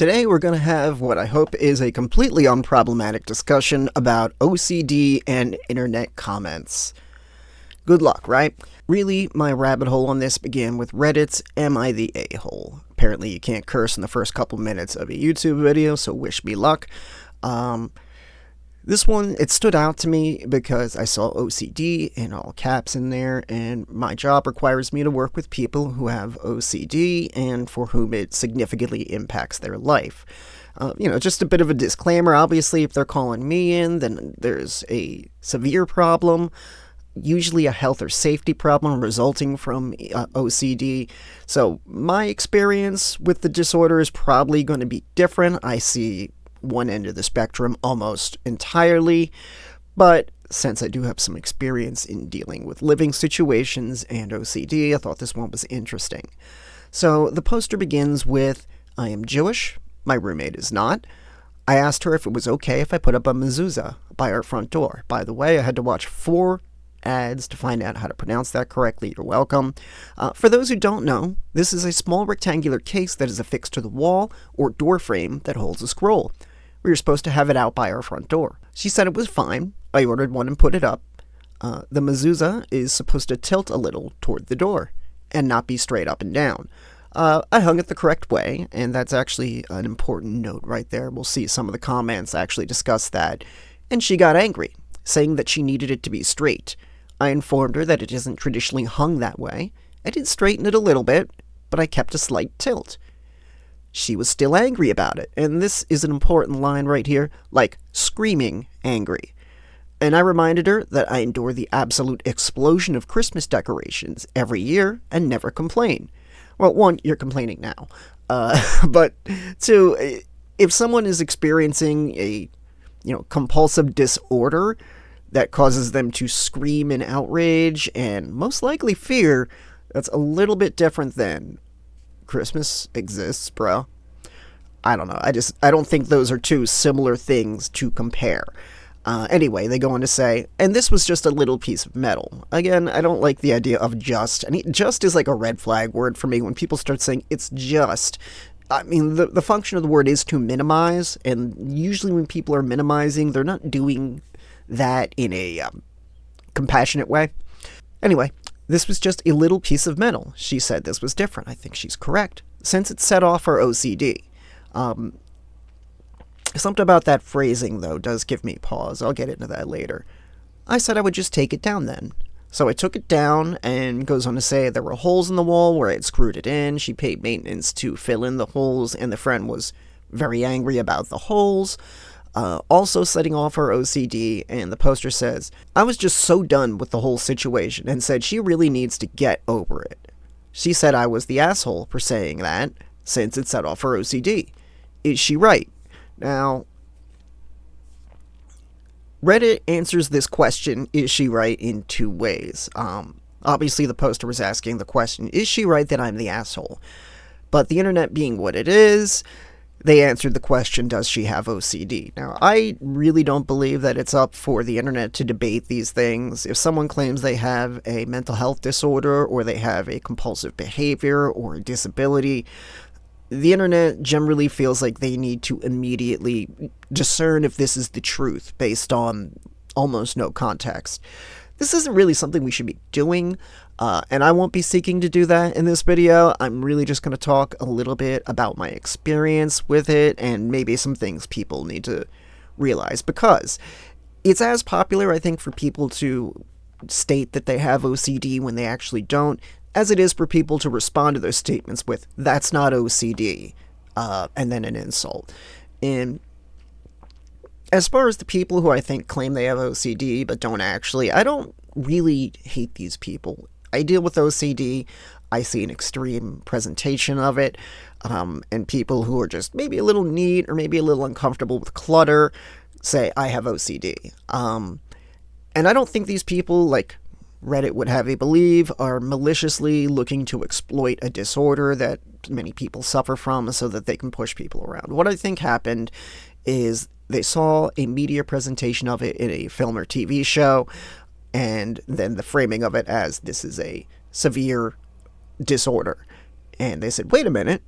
Today we're going to have what I hope is a completely unproblematic discussion about OCD and internet comments. Good luck, right? Really, my rabbit hole on this began with Reddit's Am I the A-hole? Apparently you can't curse in the first couple minutes of a YouTube video, so wish me luck. This one, it stood out to me because I saw OCD in all caps in there, and my job requires me to work with people who have OCD and for whom it significantly impacts their life. Just a bit of a disclaimer. Obviously, if they're calling me in, then there's a severe problem, usually a health or safety problem resulting from OCD. So my experience with the disorder is probably going to be different. I see one end of the spectrum almost entirely, but since I do have some experience in dealing with living situations and OCD, I thought this one was interesting. So the poster begins with, I am Jewish, my roommate is not. I asked her if it was okay if I put up a mezuzah by our front door. By the way, I had to watch 4 ads to find out how to pronounce that correctly. You're welcome. For those who don't know, this is a small rectangular case that is affixed to the wall or door frame that holds a scroll. We were supposed to have it out by our front door. She said it was fine. I ordered one and put it up. The mezuzah is supposed to tilt a little toward the door and not be straight up and down. I hung it the correct way, and that's actually an important note right there. We'll see some of the comments actually discuss that. And she got angry, saying that she needed it to be straight. I informed her that it isn't traditionally hung that way. I did straighten it a little bit, but I kept a slight tilt. She was still angry about it, and this is an important line right here, like screaming angry. And I reminded her that I endure the absolute explosion of Christmas decorations every year and never complain. Well, 1, you're complaining now. But 2, if someone is experiencing a compulsive disorder that causes them to scream in outrage and most likely fear, that's a little bit different than Christmas exists, bro. I don't know. I don't think those are two similar things to compare. Anyway, they go on to say, and this was just a little piece of metal. Again, I don't like the idea of just. Just is like a red flag word for me when people start saying it's just. I mean, the function of the word is to minimize, and usually when people are minimizing, they're not doing that in a compassionate way. Anyway, this was just a little piece of metal. She said this was different. I think she's correct, since it set off her OCD. Something about that phrasing, though, does give me pause. I'll get into that later. I said I would just take it down then. So I took it down, and goes on to say there were holes in the wall where I had screwed it in. She paid maintenance to fill in the holes, and the friend was very angry about the holes. Also setting off her OCD, and the poster says, I was just so done with the whole situation and said she really needs to get over it. She said I was the asshole for saying that, since it set off her OCD. Is she right? Now, Reddit answers this question, is she right, in 2 ways. Obviously the poster was asking the question, is she right that I'm the asshole? But the internet being what it is, they answered the question, does she have OCD? Now, I really don't believe that it's up for the internet to debate these things. If someone claims they have a mental health disorder, or they have a compulsive behavior, or a disability, the internet generally feels like they need to immediately discern if this is the truth based on almost no context. This isn't really something we should be doing, and I won't be seeking to do that in this video. I'm really just going to talk a little bit about my experience with it and maybe some things people need to realize, because it's as popular, I think, for people to state that they have OCD when they actually don't, as it is for people to respond to those statements with, that's not OCD, and then an insult. And as far as the people who I think claim they have OCD but don't actually, I don't really hate these people. I deal with OCD. I see an extreme presentation of it, and people who are just maybe a little neat or maybe a little uncomfortable with clutter say, I have OCD. And I don't think these people, like Reddit would have you believe, are maliciously looking to exploit a disorder that many people suffer from so that they can push people around. What I think happened is they saw a media presentation of it in a film or TV show, and then the framing of it as this is a severe disorder. And they said, wait a minute,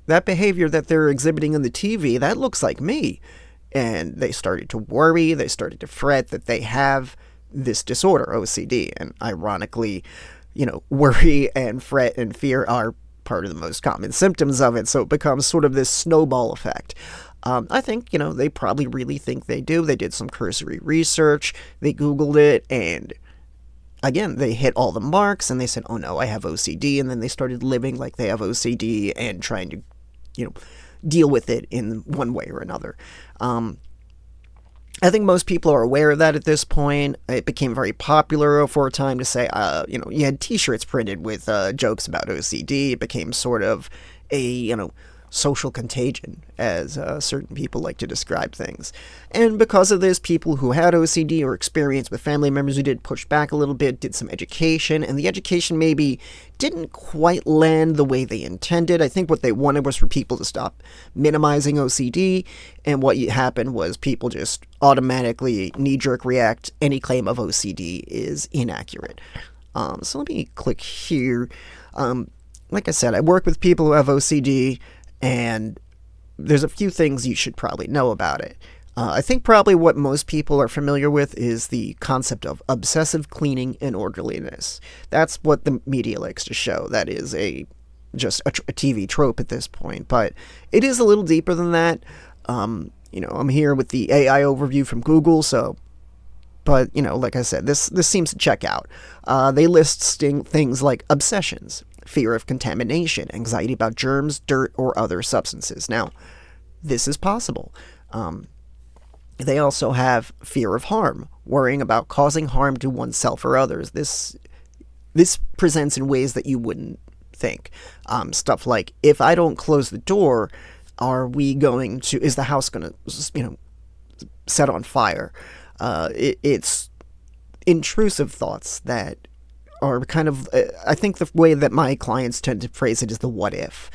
that behavior that they're exhibiting on the TV, that looks like me. And they started to worry, they started to fret that they have this disorder, OCD. And ironically, worry and fret and fear are part of the most common symptoms of it. So it becomes sort of this snowball effect. I think, they probably really think they do. They did some cursory research, they Googled it, and again, they hit all the marks, and they said, oh no, I have OCD, and then they started living like they have OCD and trying to, deal with it in one way or another. I think most people are aware of that at this point. It became very popular for a time to say, you had t-shirts printed with jokes about OCD. It became sort of a, social contagion, as certain people like to describe things. And because of this, people who had OCD or experience with family members who did push back a little bit, did some education, and the education maybe didn't quite land the way they intended. I think what they wanted was for people to stop minimizing OCD, and what happened was people just automatically knee-jerk react. Any claim of OCD is inaccurate. So let me click here. Like I said, I work with people who have OCD, and there's a few things you should probably know about it. I think probably what most people are familiar with is the concept of obsessive cleaning and orderliness. That's what the media likes to show. That is just a TV trope at this point, but it is a little deeper than that. I'm here with the AI overview from Google, but like I said, this seems to check out. They list things like obsessions, fear of contamination, anxiety about germs, dirt, or other substances. Now, this is possible. They also have fear of harm, worrying about causing harm to oneself or others. This presents in ways that you wouldn't think. Stuff like, if I don't close the door, is the house going to, set on fire? It's intrusive thoughts that are kind of, I think the way that my clients tend to phrase it is the what if.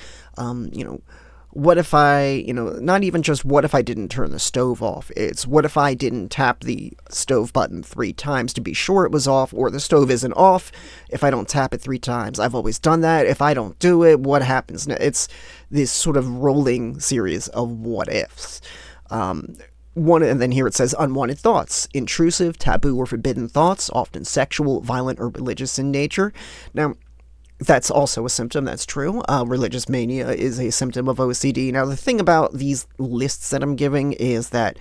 What if I, not even just what if I didn't turn the stove off, it's what if I didn't tap the stove button 3 times to be sure it was off, or the stove isn't off if I don't tap it 3 times. I've always done that. If I don't do it, what happens? It's this sort of rolling series of what ifs. And then here it says unwanted thoughts, intrusive, taboo, or forbidden thoughts, often sexual, violent, or religious in nature. Now, that's also a symptom, that's true. Religious mania is a symptom of OCD. Now, the thing about these lists that I'm giving is that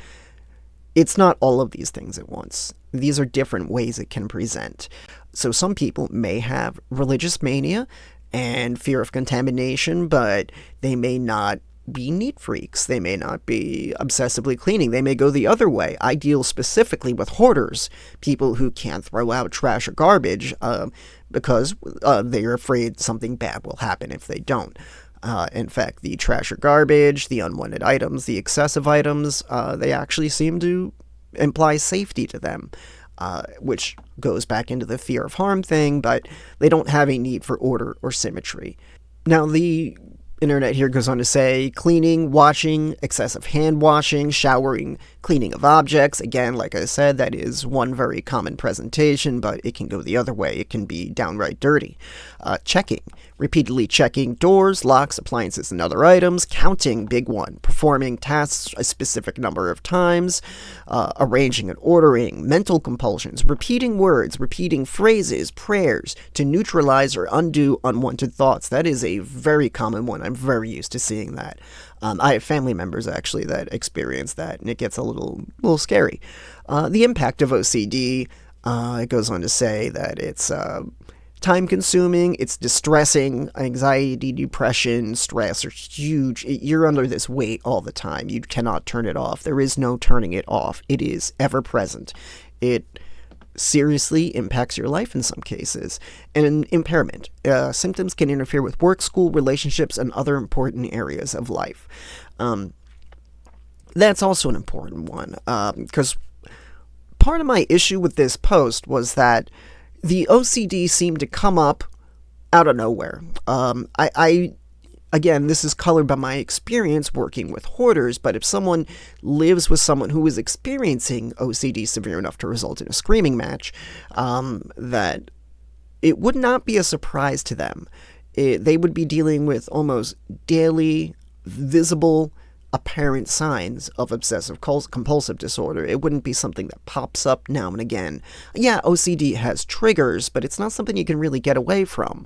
it's not all of these things at once. These are different ways it can present. So some people may have religious mania and fear of contamination, but they may not be neat freaks. They may not be obsessively cleaning. They may go the other way. I deal specifically with hoarders, people who can't throw out trash or garbage because they're afraid something bad will happen if they don't. In fact, the trash or garbage, the unwanted items, the excessive items, they actually seem to imply safety to them, which goes back into the fear of harm thing, but they don't have a need for order or symmetry. Now, the internet here goes on to say cleaning, washing, excessive hand washing, showering, cleaning of objects. Again, like I said, that is one very common presentation, but it can go the other way. It can be downright dirty. Checking, repeatedly checking doors, locks, appliances, and other items. Counting, big one. Performing tasks a specific number of times. Arranging and ordering. Mental compulsions. Repeating words, repeating phrases, prayers to neutralize or undo unwanted thoughts. That is a very common one. I'm very used to seeing that. I have family members, actually, that experience that, and it gets a little scary. The impact of OCD, it goes on to say that it's time-consuming, it's distressing, anxiety, depression, stress are huge. You're under this weight all the time. You cannot turn it off. There is no turning it off. It is ever-present. It seriously impacts your life in some cases. And an impairment. Symptoms can interfere with work, school, relationships, and other important areas of life. That's also an important one, because part of my issue with this post was that the OCD seemed to come up out of nowhere. Again, this is colored by my experience working with hoarders, but if someone lives with someone who is experiencing OCD severe enough to result in a screaming match, that it would not be a surprise to them. They would be dealing with almost daily visible, apparent signs of obsessive compulsive disorder. It wouldn't be something that pops up now and again. Yeah, OCD has triggers, but it's not something you can really get away from.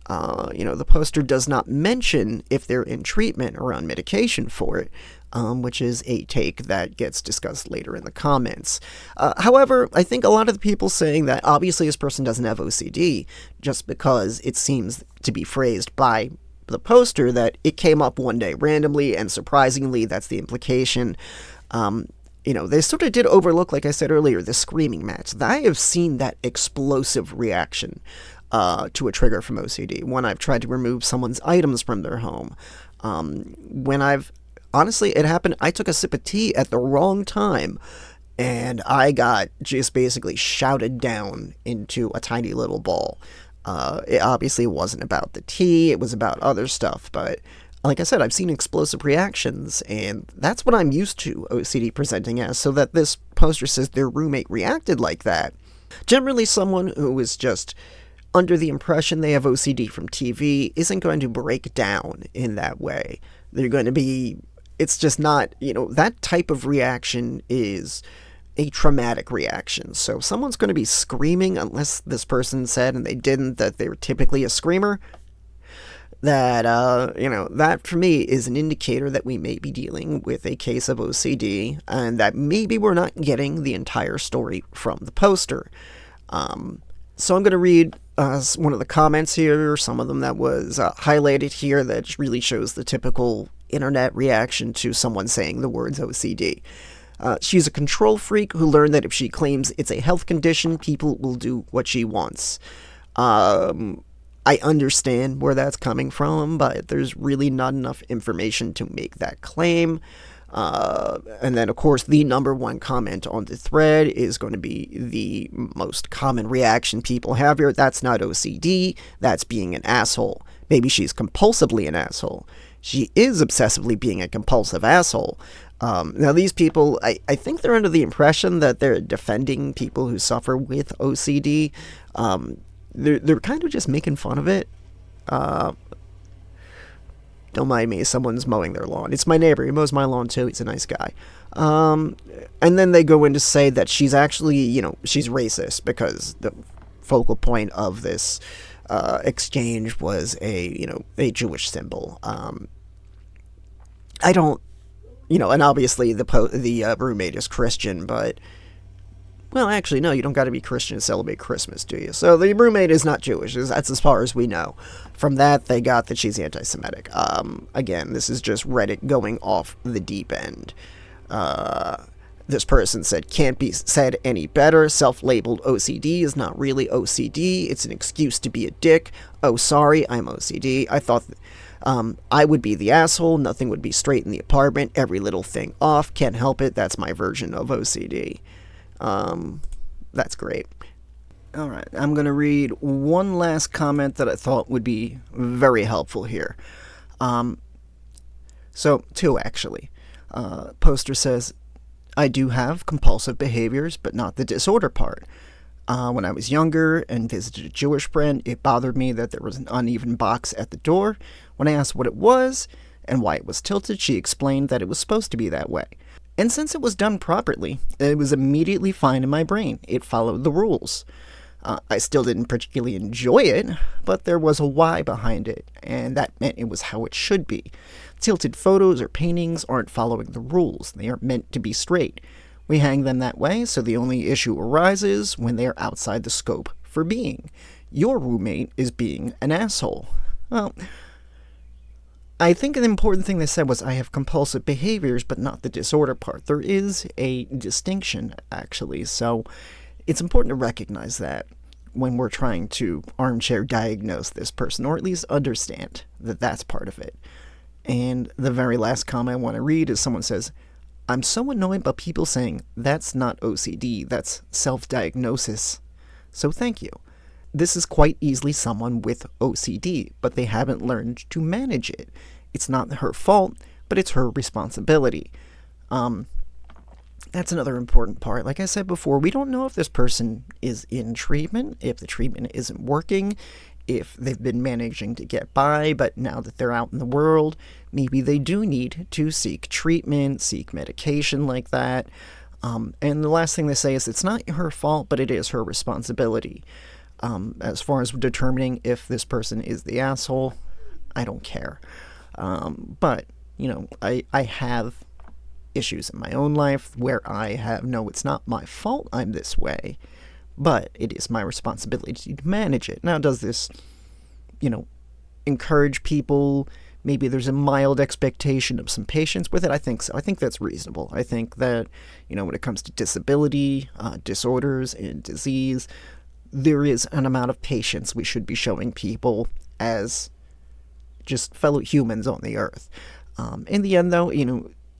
The poster does not mention if they're in treatment or on medication for it, which is a take that gets discussed later in the comments. However, I think a lot of the people saying that obviously this person doesn't have OCD just because it seems to be phrased by the poster that it came up one day randomly and surprisingly, that's the implication. They sort of did overlook, like I said earlier, the screaming match. I have seen that explosive reaction to a trigger from OCD when I've tried to remove someone's items from their home. Honestly, it happened, I took a sip of tea at the wrong time, and I got just basically shouted down into a tiny little ball. It obviously wasn't about the tea, it was about other stuff, but like I said, I've seen explosive reactions, and that's what I'm used to OCD presenting as, so that this poster says their roommate reacted like that. Generally, someone who is just under the impression they have OCD from TV isn't going to break down in that way. They're going to be, it's just not, that type of reaction is a traumatic reaction. So someone's going to be screaming, unless this person said, and they didn't, that they were typically a screamer, that, that for me is an indicator that we may be dealing with a case of OCD, and that maybe we're not getting the entire story from the poster. So I'm going to read one of the comments here, some of them that was highlighted here that really shows the typical internet reaction to someone saying the words OCD. She's a control freak who learned that if she claims it's a health condition, people will do what she wants. I understand where that's coming from, but there's really not enough information to make that claim. And then, of course, the number one comment on the thread is going to be the most common reaction people have here. That's not OCD. That's being an asshole. Maybe she's compulsively an asshole. She is obsessively being a compulsive asshole. Now, these people, I think they're under the impression that they're defending people who suffer with OCD. They're kind of just making fun of it. Don't mind me, someone's mowing their lawn. It's my neighbor, he mows my lawn too, he's a nice guy. And then they go in to say that she's actually, she's racist, because the focal point of this exchange was a Jewish symbol. I don't, and obviously the roommate is Christian, but, well, actually, no, you don't got to be Christian to celebrate Christmas, do you? So the roommate is not Jewish. That's as far as we know. From that, they got that she's anti-Semitic. Again, this is just Reddit going off the deep end. This person said, can't be said any better. Self-labeled OCD is not really OCD. It's an excuse to be a dick. Oh, sorry, I'm OCD. I thought I would be the asshole. Nothing would be straight in the apartment. Every little thing off. Can't help it. That's my version of OCD. That's great. Alright, I'm going to read one last comment that I thought would be very helpful here. Two actually. Poster says, I do have compulsive behaviors, but not the disorder part. When I was younger and visited a Jewish friend, it bothered me that there was an uneven box at the door. When I asked what it was and why it was tilted, she explained that it was supposed to be that way. And since it was done properly, it was immediately fine in my brain. It followed the rules. I still didn't particularly enjoy it, but there was a why behind it, and that meant it was how it should be. Tilted photos or paintings aren't following the rules. They aren't meant to be straight. We hang them that way, so the only issue arises when they are outside the scope for being. Your roommate is being an asshole. Well, I think an important thing they said was, I have compulsive behaviors, but not the disorder part. There is a distinction, actually, so it's important to recognize that when we're trying to armchair diagnose this person, or at least understand that that's part of it. And the very last comment I want to read is someone says, I'm so annoyed by people saying, that's not OCD, that's self-diagnosis. So thank you. This is quite easily someone with OCD, but they haven't learned to manage it. It's not her fault, but it's her responsibility. That's another important part. Like I said before, we don't know if this person is in treatment, if the treatment isn't working, if they've been managing to get by, but now that they're out in the world, maybe they do need to seek treatment, seek medication like that. And the last thing they say is it's not her fault, but it is her responsibility. As far as determining if this person is the asshole, I don't care. But, I have issues in my own life where no, it's not my fault I'm this way, but it is my responsibility to manage it. Now, does this, encourage people? Maybe there's a mild expectation of some patience with it. I think so. I think that's reasonable. I think that, when it comes to disability, disorders, and disease, there is an amount of patience we should be showing people as just fellow humans on the earth. In the end, though,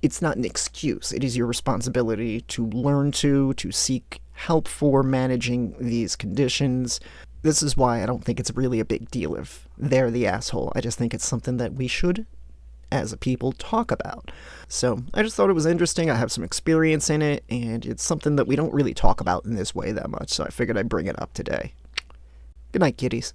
it's not an excuse. It is your responsibility to learn to seek help for managing these conditions. This is why I don't think it's really a big deal if they're the asshole. I just think it's something that we should, as a people, talk about. So I just thought it was interesting. I have some experience in it, and it's something that we don't really talk about in this way that much, so I figured I'd bring it up today. Good night, kitties.